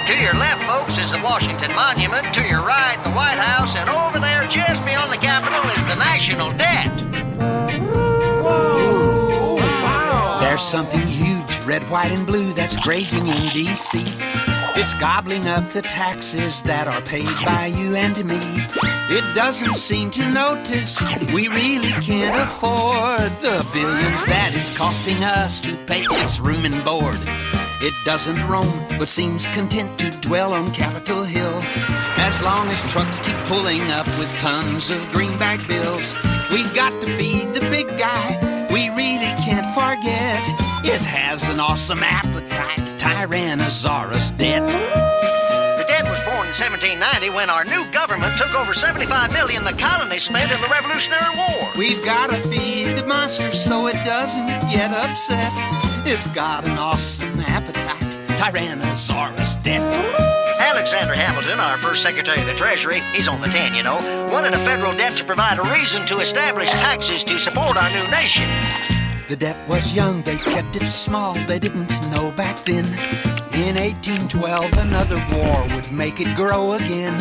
To your left, folks, is the Washington Monument. To your right, the White House. And over there, just beyond the Capitol, is the national debt. Whoa! Wow! There's something huge, red, white, and blue, that's grazing in D.C. It's gobbling up the taxes that are paid by you and me. It doesn't seem to notice we really can't afford the billions that it's costing us to pay its room and board. It doesn't roam, but seems content to dwell on Capitol Hill. As long as trucks keep pulling up with tons of greenback bills, we've got to feed the big guy. We really can't forget it has an awesome appetite, Tyrannosaurus debt. The debt was born in 1790 when our new government took over $75 million the colonies spent in the Revolutionary War. We've got to feed the monster so it doesn't get upset. It's got an awesome appetite, Tyrannosaurus debt. Alexander Hamilton, our first Secretary of the Treasury, he's on the 10, you know, wanted a federal debt to provide a reason to establish taxes to support our new nation. The debt was young, they kept it small, they didn't know back then. In 1812, another war would make it grow again.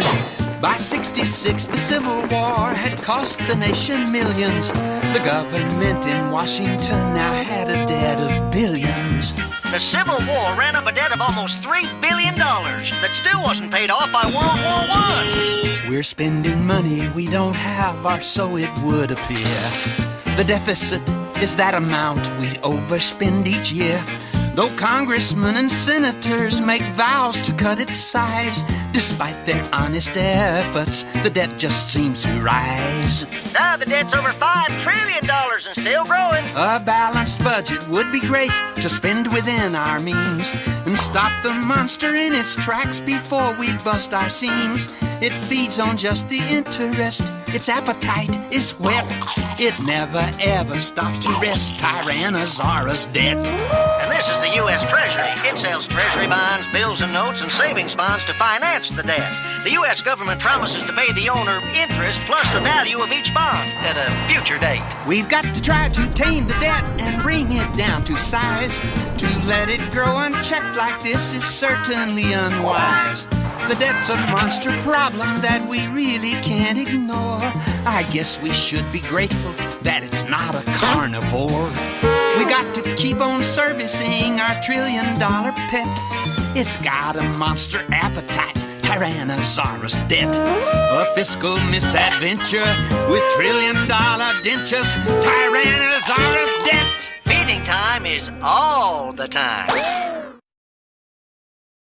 By 66, the Civil War had cost the nation millions. The government in Washington now had a debt of billions. The Civil War ran up a debt of almost $3 billion that still wasn't paid off by World War I. We're spending money we don't have, or so it would appear. The deficit is that amount we overspend each year. Though congressmen and senators make vows to cut its size, despite their honest efforts, the debt just seems to rise. Now the debt's over $5 trillion and still growing. A balanced budget would be great to spend within our means and stop the monster in its tracks before we bust our seams. It feeds on just the interest. Its appetite is whet. It never ever stops to rest. Tyrannosaurus debt. And this is the U.S. Treasury. It sells treasury bonds, bills and notes, and savings bonds to finance the debt. The U.S. government promises to pay the owner interest plus the value of each bond at a future date. We've got to try to tame the debt and bring it down to size. To let it grow unchecked like this is certainly unwise. The debt's a monster problem that we really can't ignore. I guess we should be grateful that it's not a carnivore. We got to keep on servicing our trillion-dollar pet. It's got a monster appetite, Tyrannosaurus debt. A fiscal misadventure with trillion-dollar dentures, Tyrannosaurus debt. Feeding time is all the time.